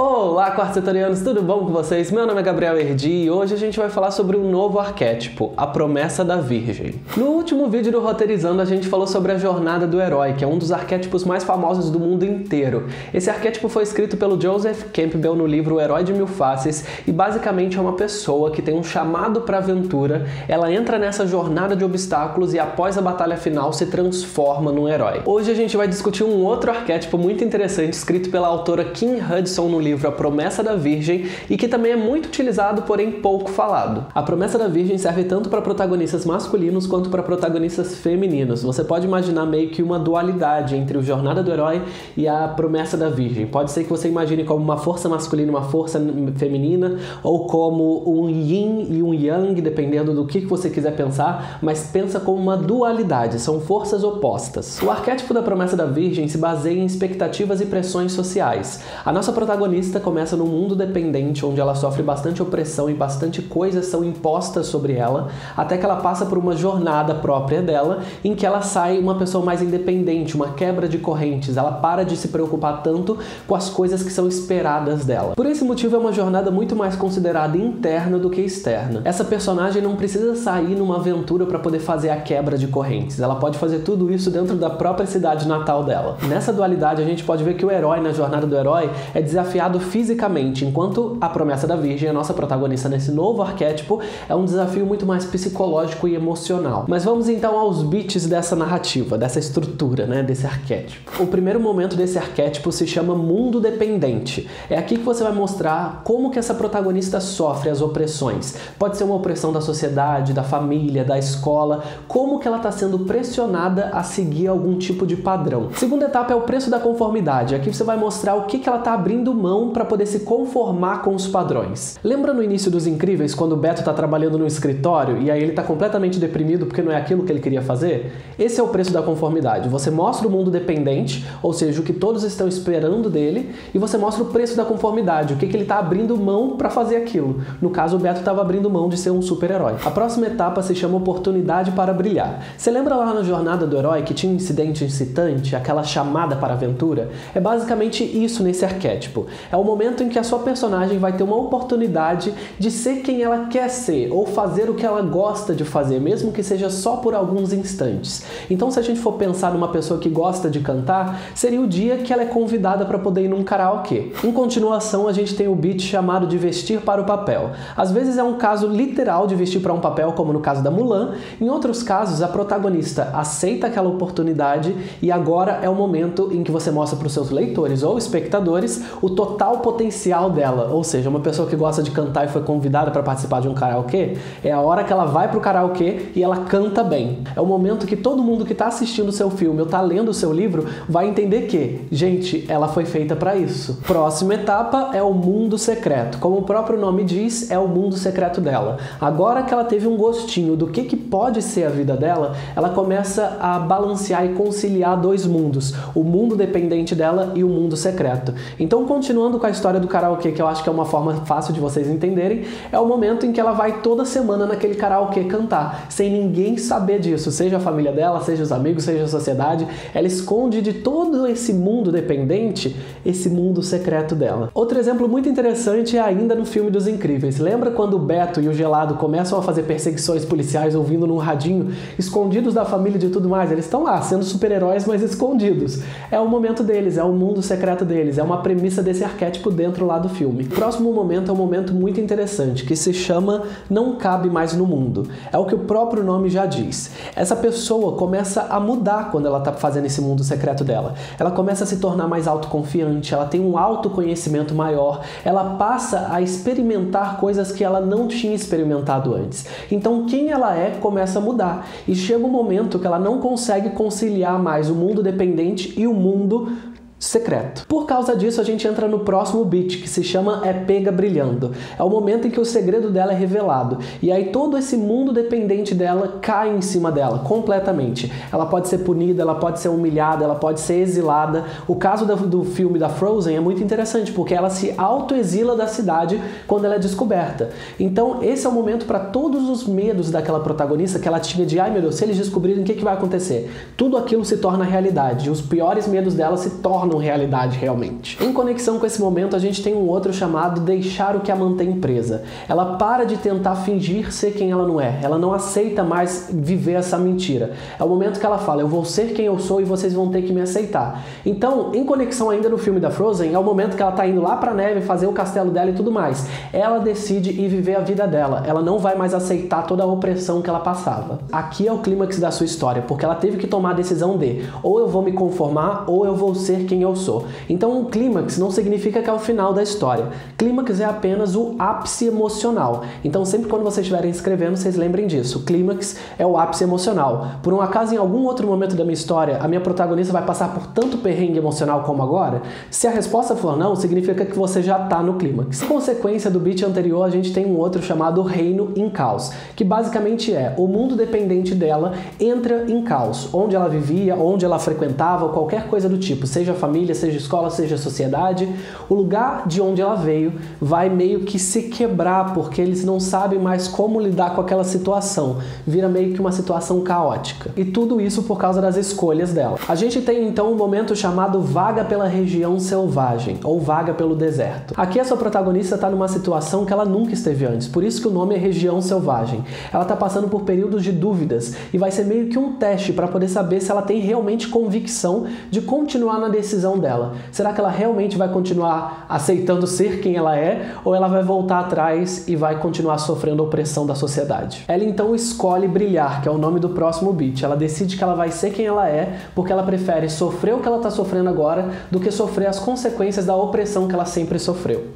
Olá, quartzetorianos, tudo bom com vocês? Meu nome é Gabriel Erdi e hoje a gente vai falar sobre um novo arquétipo, a promessa da Virgem. No último vídeo do Roteirizando a gente falou sobre a jornada do herói, que é um dos arquétipos mais famosos do mundo inteiro. Esse arquétipo foi escrito pelo Joseph Campbell no livro O Herói de Mil Faces e basicamente é uma pessoa que tem um chamado para aventura, ela entra nessa jornada de obstáculos e após a batalha final se transforma num herói. Hoje a gente vai discutir um outro arquétipo muito interessante escrito pela autora Kim Hudson no livro A Promessa da Virgem e que também é muito utilizado, porém pouco falado. A Promessa da Virgem serve tanto para protagonistas masculinos quanto para protagonistas femininos. Você pode imaginar meio que uma dualidade entre o Jornada do Herói e a Promessa da Virgem. Pode ser que você imagine como uma força masculina e uma força feminina, ou como um yin e um yang, dependendo do que você quiser pensar, mas pensa como uma dualidade, são forças opostas. O arquétipo da Promessa da Virgem se baseia em expectativas e pressões sociais. A nossa protagonista começa num mundo dependente, onde ela sofre bastante opressão e bastante coisas são impostas sobre ela, até que ela passa por uma jornada própria dela, em que ela sai uma pessoa mais independente, uma quebra de correntes, ela para de se preocupar tanto com as coisas que são esperadas dela. Por esse motivo é uma jornada muito mais considerada interna do que externa. Essa personagem não precisa sair numa aventura para poder fazer a quebra de correntes, ela pode fazer tudo isso dentro da própria cidade natal dela. Nessa dualidade a gente pode ver que o herói na jornada do herói é desafiado fisicamente, enquanto a Promessa da Virgem, a nossa protagonista nesse novo arquétipo, é um desafio muito mais psicológico e emocional. Mas vamos então aos beats dessa narrativa, dessa estrutura, desse arquétipo. O primeiro momento desse arquétipo se chama mundo dependente. É aqui que você vai mostrar como que essa protagonista sofre as opressões. Pode ser uma opressão da sociedade, da família, da escola, como que ela está sendo pressionada a seguir algum tipo de padrão. Segunda etapa é o preço da conformidade. Aqui você vai mostrar o que ela está abrindo mão para poder se conformar com os padrões. Lembra no início dos Incríveis, quando o Beto está trabalhando no escritório e aí ele está completamente deprimido porque não é aquilo que ele queria fazer? Esse é o preço da conformidade. Você mostra o mundo dependente, ou seja, o que todos estão esperando dele, e você mostra o preço da conformidade, o que ele está abrindo mão para fazer aquilo. No caso, o Beto estava abrindo mão de ser um super-herói. A próxima etapa se chama oportunidade para brilhar. Você lembra lá na jornada do herói que tinha um incidente incitante, aquela chamada para a aventura? É basicamente isso nesse arquétipo. É o momento em que a sua personagem vai ter uma oportunidade de ser quem ela quer ser, ou fazer o que ela gosta de fazer, mesmo que seja só por alguns instantes. Então, se a gente for pensar numa pessoa que gosta de cantar, seria o dia que ela é convidada para poder ir num karaokê. Em continuação, a gente tem o beat chamado de vestir para o papel. Às vezes é um caso literal de vestir para um papel, como no caso da Mulan. Em outros casos, a protagonista aceita aquela oportunidade e agora é o momento em que você mostra para os seus leitores ou espectadores o total potencial dela, ou seja, uma pessoa que gosta de cantar e foi convidada para participar de um karaokê, é a hora que ela vai pro karaokê e ela canta bem. É o momento que todo mundo que está assistindo o seu filme ou está lendo o seu livro vai entender que, gente, ela foi feita para isso. Próxima etapa é o mundo secreto. Como o próprio nome diz, é o mundo secreto dela. Agora que ela teve um gostinho do que pode ser a vida dela, ela começa a balancear e conciliar dois mundos, o mundo dependente dela e o mundo secreto. Então, continuando com a história do karaokê, que eu acho que é uma forma fácil de vocês entenderem, é o momento em que ela vai toda semana naquele karaokê cantar, sem ninguém saber disso, seja a família dela, seja os amigos, seja a sociedade. Ela esconde de todo esse mundo dependente, esse mundo secreto dela. Outro exemplo muito interessante é ainda no filme dos Incríveis. Lembra quando o Beto e o Gelado começam a fazer perseguições policiais ouvindo num radinho, escondidos da família e de tudo mais? Eles estão lá, sendo super-heróis, mas escondidos. É o momento deles, é o mundo secreto deles, é uma premissa desse arquétipo dentro lá do filme. O próximo momento é um momento muito interessante, que se chama Não Cabe Mais no Mundo. É o que o próprio nome já diz. Essa pessoa começa a mudar quando ela está fazendo esse mundo secreto dela. Ela começa a se tornar mais autoconfiante, ela tem um autoconhecimento maior, ela passa a experimentar coisas que ela não tinha experimentado antes. Então quem ela é começa a mudar. E chega um momento que ela não consegue conciliar mais o mundo dependente e o mundo secreto. Por causa disso, a gente entra no próximo beat, que se chama É Pega Brilhando. É o momento em que o segredo dela é revelado. E aí todo esse mundo dependente dela cai em cima dela, completamente. Ela pode ser punida, ela pode ser humilhada, ela pode ser exilada. O caso do filme da Frozen é muito interessante, porque ela se autoexila da cidade quando ela é descoberta. Então, esse é o momento para todos os medos daquela protagonista que ela tinha de, ai meu Deus, se eles descobrirem, o que vai acontecer? Tudo aquilo se torna realidade. E os piores medos dela se tornam tornam realidade realmente. Em conexão com esse momento, a gente tem um outro chamado deixar o que a mantém presa. Ela para de tentar fingir ser quem ela não é. Ela não aceita mais viver essa mentira. É o momento que ela fala, eu vou ser quem eu sou e vocês vão ter que me aceitar. Então, em conexão ainda no filme da Frozen, é o momento que ela tá indo lá pra neve, fazer o castelo dela e tudo mais. Ela decide ir viver a vida dela. Ela não vai mais aceitar toda a opressão que ela passava. Aqui é o clímax da sua história, porque ela teve que tomar a decisão de ou eu vou me conformar ou eu vou ser quem eu sou. Então o clímax não significa que é o final da história. Clímax é apenas o ápice emocional. Então sempre quando vocês estiverem escrevendo, vocês lembrem disso. O clímax é o ápice emocional. Por um acaso, em algum outro momento da minha história, a minha protagonista vai passar por tanto perrengue emocional como agora? Se a resposta for não, significa que você já está no clímax. Em consequência do beat anterior, a gente tem um outro chamado Reino em Caos, que basicamente é o mundo dependente dela entra em caos. Onde ela vivia, onde ela frequentava, qualquer coisa do tipo, seja família, seja escola, seja sociedade, o lugar de onde ela veio vai meio que se quebrar, porque eles não sabem mais como lidar com aquela situação. Vira meio que uma situação caótica. E tudo isso por causa das escolhas dela. A gente tem então um momento chamado vaga pela região selvagem, ou vaga pelo deserto. Aqui a sua protagonista está numa situação que ela nunca esteve antes, por isso que o nome é região selvagem. Ela está passando por períodos de dúvidas e vai ser meio que um teste para poder saber se ela tem realmente convicção de continuar na decisão dela. Será que ela realmente vai continuar aceitando ser quem ela é, ou ela vai voltar atrás e vai continuar sofrendo a opressão da sociedade? Ela então escolhe brilhar, que é o nome do próximo beat. Ela decide que ela vai ser quem ela é, porque ela prefere sofrer o que ela está sofrendo agora do que sofrer as consequências da opressão que ela sempre sofreu.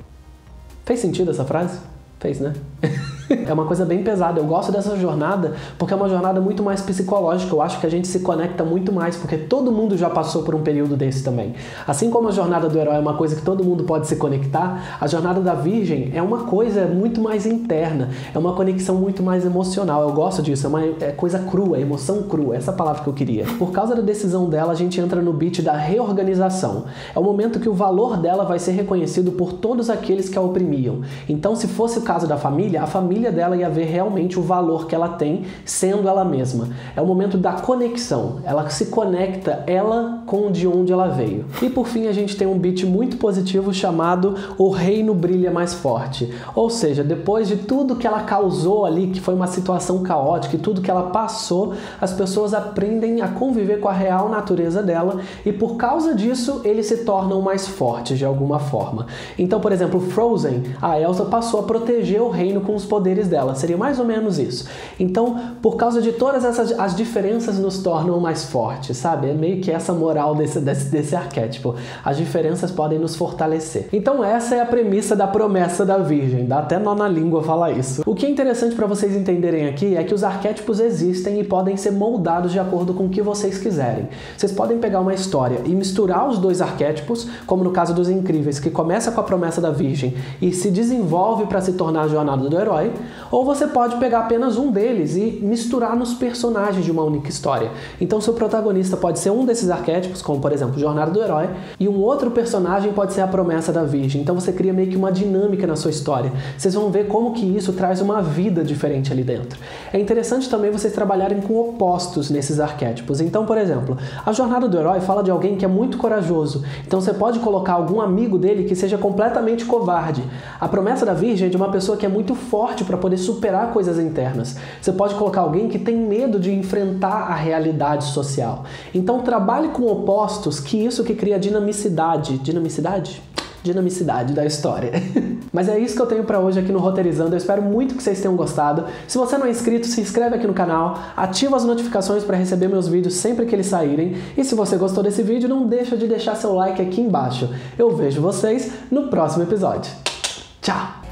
Fez sentido essa frase? Fez, né? É uma coisa bem pesada. Eu gosto dessa jornada porque é uma jornada muito mais psicológica. Eu acho que a gente se conecta muito mais porque todo mundo já passou por um período desse também. Assim como a jornada do herói é uma coisa que todo mundo pode se conectar, a jornada da virgem é uma coisa muito mais interna, é uma conexão muito mais emocional. Eu gosto disso, é coisa crua, emoção crua, essa palavra que eu queria. Por causa da decisão dela, a gente entra no beat da reorganização. É o momento que o valor dela vai ser reconhecido por todos aqueles que a oprimiam. Então, se fosse o caso da família, a família dela ia ver realmente o valor que ela tem sendo ela mesma. É o momento da conexão. Ela se conecta, ela com de onde ela veio. E por fim a gente tem um beat muito positivo chamado O Reino Brilha Mais Forte. Ou seja, depois de tudo que ela causou ali, que foi uma situação caótica e tudo que ela passou, as pessoas aprendem a conviver com a real natureza dela e por causa disso eles se tornam mais fortes de alguma forma. Então, por exemplo, Frozen, a Elsa passou a proteger o reino com os poderes dela, seria mais ou menos isso. Então, por causa de todas as diferenças nos tornam mais fortes, sabe? É meio que essa moral desse arquétipo. As diferenças podem nos fortalecer. Então essa é a premissa da promessa da Virgem, dá até nó na língua falar isso. O que é interessante para vocês entenderem aqui é que os arquétipos existem e podem ser moldados de acordo com o que vocês quiserem. Vocês podem pegar uma história e misturar os dois arquétipos, como no caso dos Incríveis, que começa com a promessa da Virgem e se desenvolve para se tornar a jornada do herói, ou você pode pegar apenas um deles e misturar nos personagens de uma única história. Então seu protagonista pode ser um desses arquétipos, como por exemplo Jornada do Herói, e um outro personagem pode ser a promessa da Virgem. Então você cria meio que uma dinâmica na sua história. Vocês vão ver como que isso traz uma vida diferente ali dentro. É interessante também vocês trabalharem com opostos nesses arquétipos. Então, por exemplo, a Jornada do Herói fala de alguém que é muito corajoso. Então você pode colocar algum amigo dele que seja completamente covarde. A promessa da Virgem é de uma pessoa que é muito forte para poder superar coisas internas. Você pode colocar alguém que tem medo de enfrentar a realidade social. Então trabalhe com opostos, que isso que cria dinamicidade. Dinamicidade da história. Mas é isso que eu tenho pra hoje aqui no Roteirizando. Eu espero muito que vocês tenham gostado. Se você não é inscrito, se inscreve aqui no canal, ativa as notificações para receber meus vídeos sempre que eles saírem. E se você gostou desse vídeo, não deixa de deixar seu like aqui embaixo. Eu vejo vocês no próximo episódio. Tchau!